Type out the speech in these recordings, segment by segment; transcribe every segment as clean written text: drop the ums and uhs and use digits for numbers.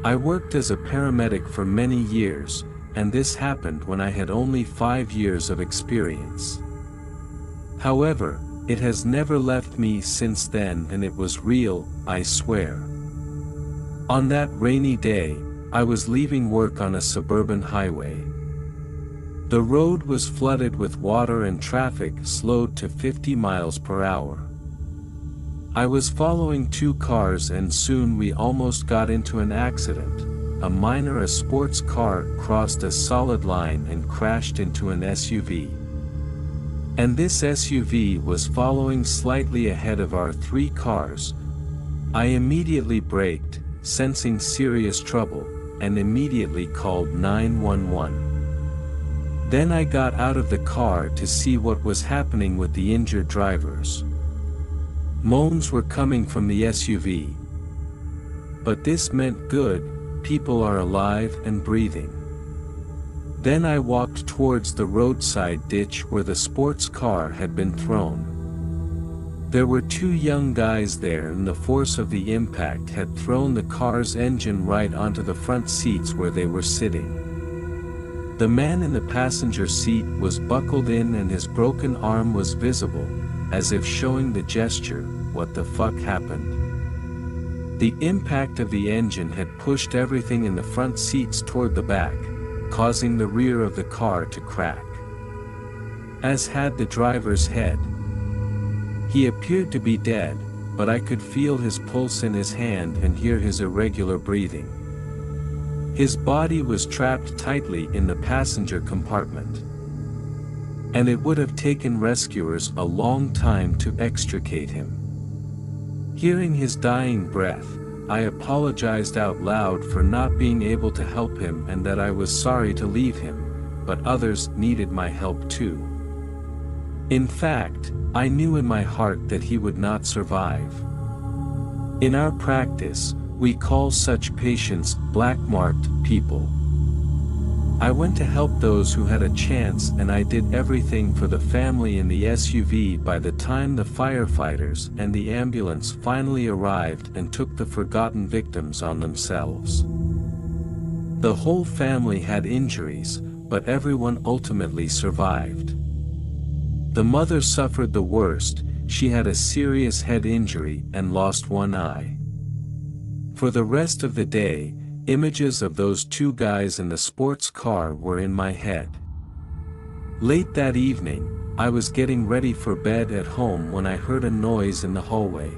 I worked as a paramedic for many years, and this happened when I had only 5 years of experience. However, it has never left me since then, and it was real, I swear. On that rainy day, I was leaving work on a suburban highway. The road was flooded with water and traffic slowed to 50 miles per hour. I was following 2 cars and soon we almost got into an accident. A sports car crossed a solid line and crashed into an SUV. And this SUV was following slightly ahead of our 3 cars. I immediately braked, sensing serious trouble, and immediately called 911. Then I got out of the car to see what was happening with the injured drivers. Moans were coming from the SUV. But this meant good, people are alive and breathing. Then I walked towards the roadside ditch where the sports car had been thrown. There were 2 young guys there and the force of the impact had thrown the car's engine right onto the front seats where they were sitting. The man in the passenger seat was buckled in and his broken arm was visible, as if showing the gesture, what the fuck happened? The impact of the engine had pushed everything in the front seats toward the back, causing the rear of the car to crack. As had the driver's head. He appeared to be dead, but I could feel his pulse in his hand and hear his irregular breathing. His body was trapped tightly in the passenger compartment. And it would have taken rescuers a long time to extricate him. Hearing his dying breath, I apologized out loud for not being able to help him and that I was sorry to leave him, but others needed my help too. In fact, I knew in my heart that he would not survive. In our practice, we call such patients black-marked people. I went to help those who had a chance and I did everything for the family in the SUV. By the time the firefighters and the ambulance finally arrived and took the forgotten victims on themselves. The whole family had injuries, but everyone ultimately survived. The mother suffered the worst, she had a serious head injury and lost one eye. For the rest of the day, images of those 2 guys in the sports car were in my head. Late that evening, I was getting ready for bed at home when I heard a noise in the hallway.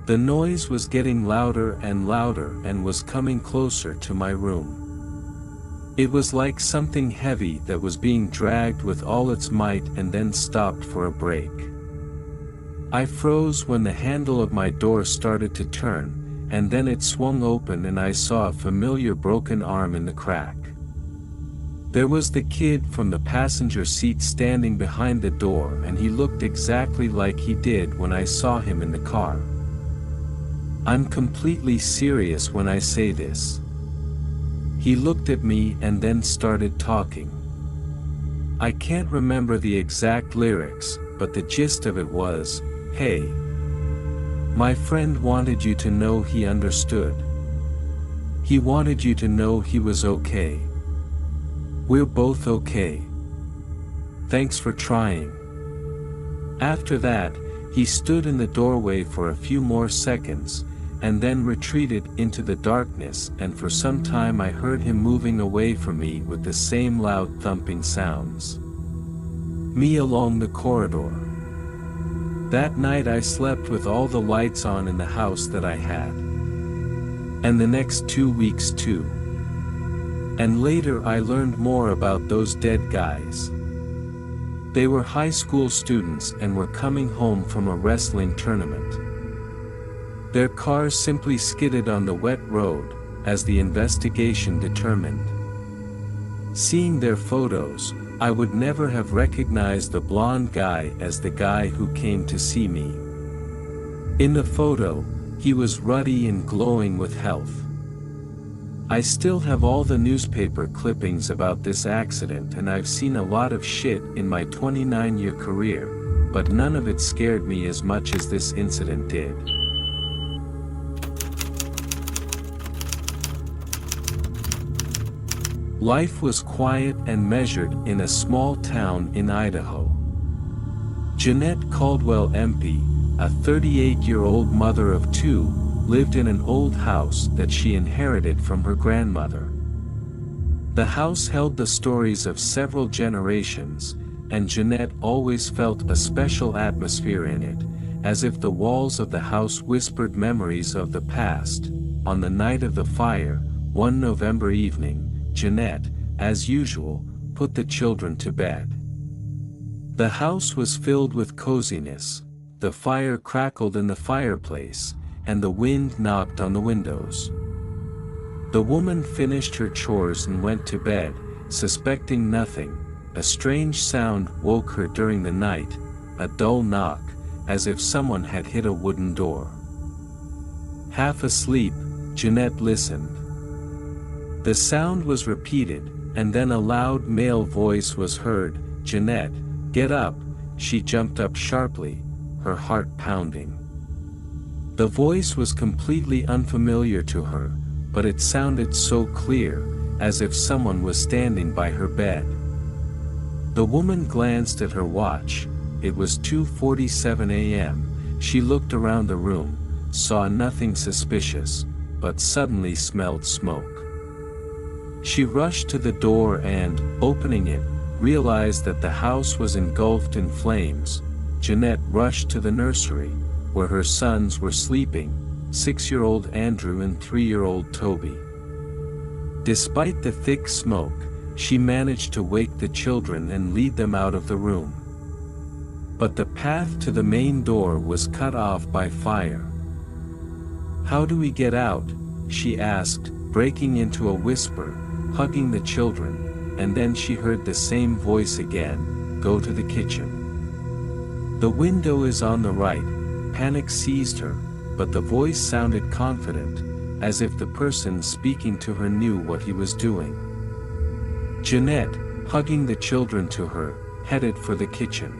The noise was getting louder and was coming closer to my room. It was like something heavy that was being dragged with all its might and then stopped for a break. I froze when the handle of my door started to turn, and then it swung open and I saw a familiar broken arm in the crack. There was the kid from the passenger seat standing behind the door and he looked exactly like he did when I saw him in the car. I'm completely serious when I say this. He looked at me and then started talking. I can't remember the exact lyrics, but the gist of it was, "Hey, my friend wanted you to know he understood. He wanted you to know he was okay. We're both okay. Thanks for trying." After that, he stood in the doorway for a few more seconds, and then retreated into the darkness, and for some time I heard him moving away from me with the same loud thumping sounds. Me along the corridor. That night I slept with all the lights on in the house that I had. And the next 2 weeks too. And later I learned more about those dead guys. They were high school students and were coming home from a wrestling tournament. Their cars simply skidded on the wet road, as the investigation determined. Seeing their photos, I would never have recognized the blonde guy as the guy who came to see me. In the photo, he was ruddy and glowing with health. I still have all the newspaper clippings about this accident, and I've seen a lot of shit in my 29-year career, but none of it scared me as much as this incident did. Life was quiet and measured in a small town in Idaho. Jeanette Caldwell MP, a 38-year-old mother of two, lived in an old house that she inherited from her grandmother. The house held the stories of several generations, and Jeanette always felt a special atmosphere in it, as if the walls of the house whispered memories of the past. On the night of the fire, one November evening, Jeanette, as usual, put the children to bed. The house was filled with coziness, the fire crackled in the fireplace, and the wind knocked on the windows. The woman finished her chores and went to bed, suspecting nothing. A strange sound woke her during the night, a dull knock, as if someone had hit a wooden door. Half asleep, Jeanette listened. The sound was repeated, and then a loud male voice was heard. "Jeanette, get up." She jumped up sharply, her heart pounding. The voice was completely unfamiliar to her, but it sounded so clear, as if someone was standing by her bed. The woman glanced at her watch. It was 2:47 a.m. She looked around the room, saw nothing suspicious, but suddenly smelled smoke. She rushed to the door and, opening it, realized that the house was engulfed in flames. Jeanette rushed to the nursery, where her sons were sleeping, 6-year-old Andrew and 3-year-old Toby. Despite the thick smoke, she managed to wake the children and lead them out of the room. But the path to the main door was cut off by fire. "How do we get out?" she asked, breaking into a whisper, hugging the children, and then she heard the same voice again, "Go to the kitchen. The window is on the right." Panic seized her, but the voice sounded confident, as if the person speaking to her knew what he was doing. Jeanette, hugging the children to her, headed for the kitchen.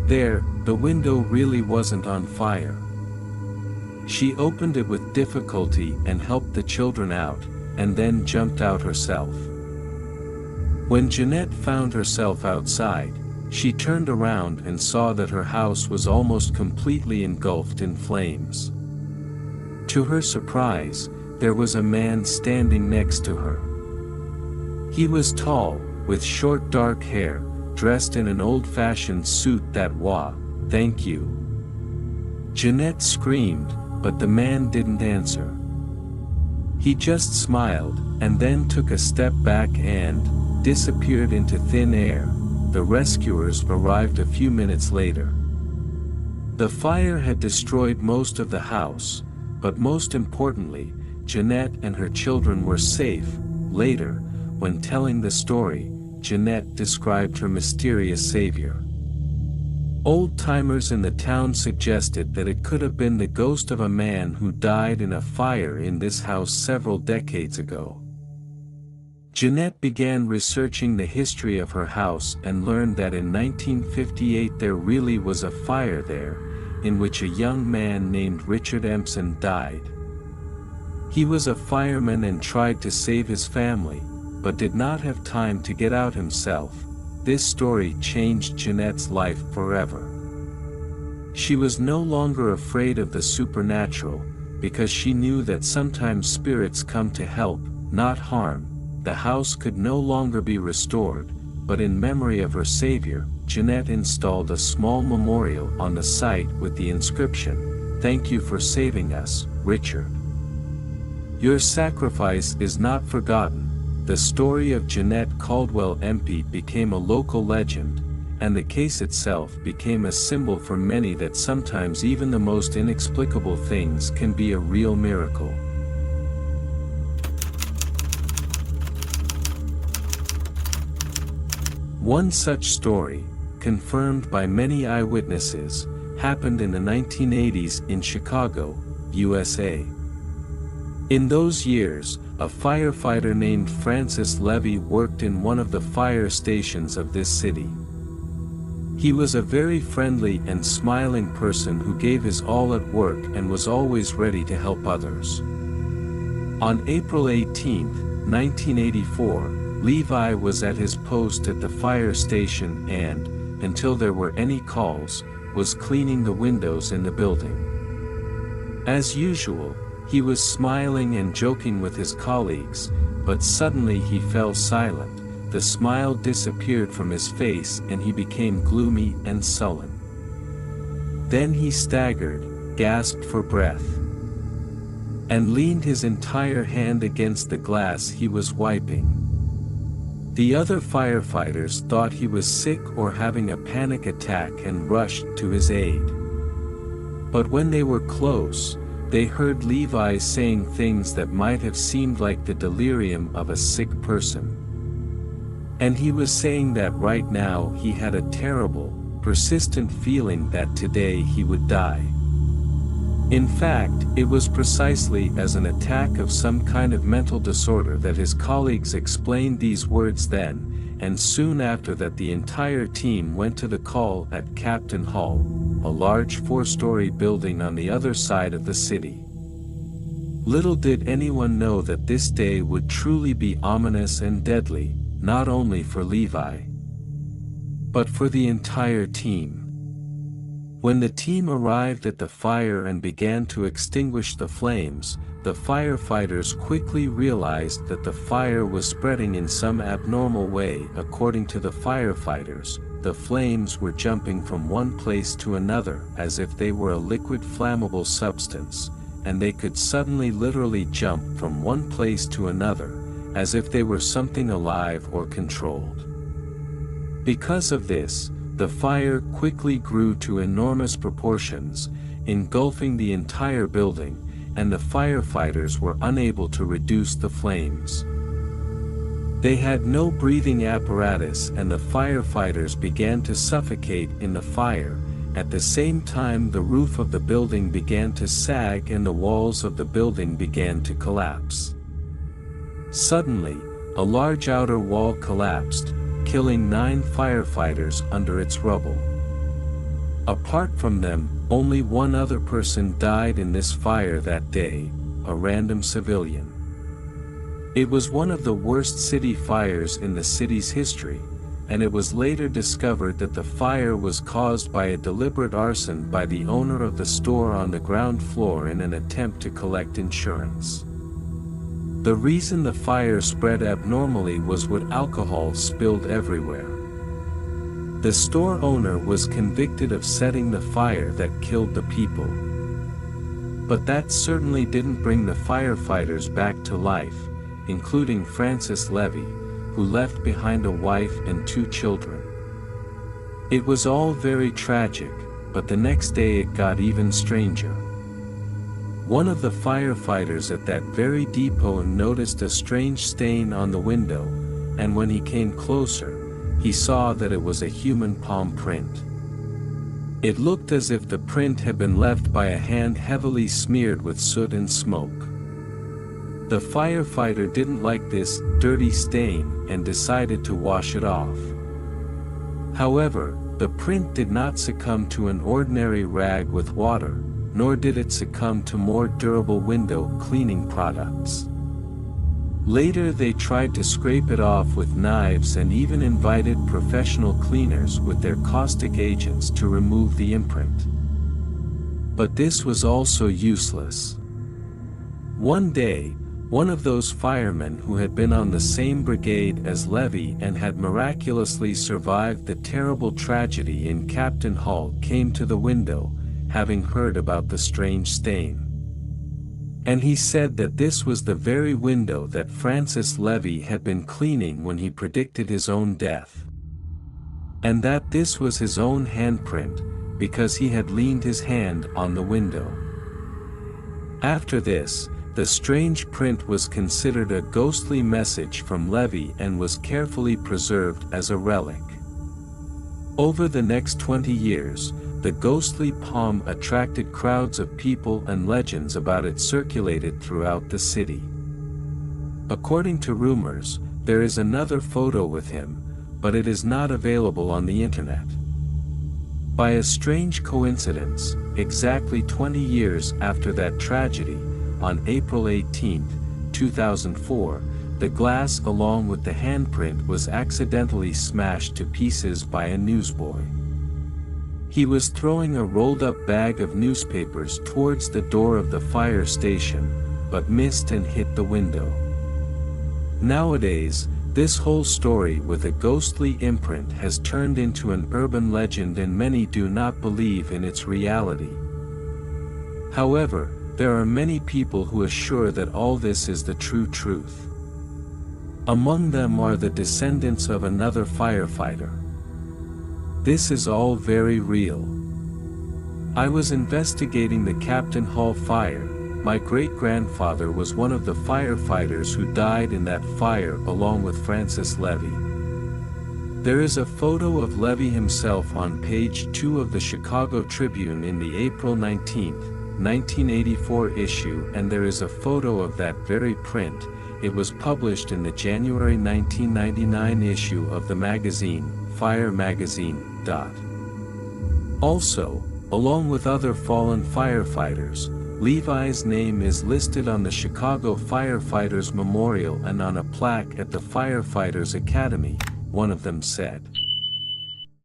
There, the window really wasn't on fire. She opened it with difficulty and helped the children out, and then jumped out herself. When Jeanette found herself outside, she turned around and saw that her house was almost completely engulfed in flames. To her surprise, there was a man standing next to her. He was tall, with short dark hair, dressed in an old-fashioned suit that "Thank you." Jeanette screamed, but the man didn't answer. He just smiled, and then took a step back and disappeared into thin air. The rescuers arrived a few minutes later. The fire had destroyed most of the house, but most importantly, Jeanette and her children were safe. Later, when telling the story, Jeanette described her mysterious savior. Old-timers in the town suggested that it could have been the ghost of a man who died in a fire in this house several decades ago. Jeanette began researching the history of her house and learned that in 1958 there really was a fire there, in which a young man named Richard Empson died. He was a fireman and tried to save his family, but did not have time to get out himself. This story changed Jeanette's life forever. She was no longer afraid of the supernatural, because she knew that sometimes spirits come to help, not harm. The house could no longer be restored, but in memory of her savior, Jeanette installed a small memorial on the site with the inscription, "Thank you for saving us, Richard. Your sacrifice is not forgotten." The story of Jeanette Caldwell MP became a local legend, and the case itself became a symbol for many that sometimes even the most inexplicable things can be a real miracle. One such story, confirmed by many eyewitnesses, happened in the 1980s in Chicago, USA. In those years, a firefighter named Francis Levy worked in one of the fire stations of this city. He was a very friendly and smiling person who gave his all at work and was always ready to help others. On April 18, 1984, Levi was at his post at the fire station and, until there were any calls, was cleaning the windows in the building. As usual, he was smiling and joking with his colleagues, but suddenly he fell silent, the smile disappeared from his face and he became gloomy and sullen. Then he staggered, gasped for breath, and leaned his entire hand against the glass he was wiping. The other firefighters thought he was sick or having a panic attack and rushed to his aid. But when they were close, they heard Levi saying things that might have seemed like the delirium of a sick person. And he was saying that right now he had a terrible, persistent feeling that today he would die. In fact, it was precisely as an attack of some kind of mental disorder that his colleagues explained these words then, and soon after that the entire team went to the call at Captain Hall, a large 4-story building on the other side of the city. Little did anyone know that this day would truly be ominous and deadly, not only for Levi, but for the entire team. When the team arrived at the fire and began to extinguish the flames, the firefighters quickly realized that the fire was spreading in some abnormal way. According to the firefighters, the flames were jumping from one place to another as if they were a liquid flammable substance, and they could suddenly literally jump from one place to another, as if they were something alive or controlled. Because of this, the fire quickly grew to enormous proportions, engulfing the entire building, and the firefighters were unable to reduce the flames. They had no breathing apparatus and the firefighters began to suffocate in the fire. At the same time, the roof of the building began to sag and the walls of the building began to collapse. Suddenly, a large outer wall collapsed, killing 9 firefighters under its rubble. Apart from them, only one other person died in this fire that day, a random civilian. It was one of the worst city fires in the city's history, and it was later discovered that the fire was caused by a deliberate arson by the owner of the store on the ground floor in an attempt to collect insurance. The reason the fire spread abnormally was what alcohol spilled everywhere. The store owner was convicted of setting the fire that killed the people. But that certainly didn't bring the firefighters back to life, including Francis Levy, who left behind a wife and 2 children. It was all very tragic, but the next day it got even stranger. One of the firefighters at that very depot noticed a strange stain on the window, and when he came closer, he saw that it was a human palm print. It looked as if the print had been left by a hand heavily smeared with soot and smoke. The firefighter didn't like this dirty stain and decided to wash it off. However, the print did not succumb to an ordinary rag with water, nor did it succumb to more durable window cleaning products. Later they tried to scrape it off with knives and even invited professional cleaners with their caustic agents to remove the imprint. But this was also useless. One day, one of those firemen who had been on the same brigade as Levy and had miraculously survived the terrible tragedy in Captain Hall came to the window, having heard about the strange stain. And he said that this was the very window that Francis Levy had been cleaning when he predicted his own death. And that this was his own handprint, because he had leaned his hand on the window. After this, the strange print was considered a ghostly message from Levy and was carefully preserved as a relic. Over the next 20 years, the ghostly palm attracted crowds of people and legends about it circulated throughout the city. According to rumors, there is another photo with him, but it is not available on the internet. By a strange coincidence, exactly 20 years after that tragedy, on April 18, 2004, the glass along with the handprint was accidentally smashed to pieces by a newsboy. He was throwing a rolled-up bag of newspapers towards the door of the fire station, but missed and hit the window. Nowadays, this whole story with a ghostly imprint has turned into an urban legend and many do not believe in its reality. However, there are many people who assure that all this is the true truth. Among them are the descendants of another firefighter. This is all very real. I was investigating the Captain Hall fire. My great-grandfather was one of the firefighters who died in that fire along with Francis Levy. There is a photo of Levy himself on page 2 of the Chicago Tribune in the April 19, 1984 issue, and there is a photo of that very print. It was published in the January 1999 issue of the magazine, Fire Magazine. Also, along with other fallen firefighters, Levi's name is listed on the Chicago Firefighters Memorial and on a plaque at the Firefighters Academy, one of them said.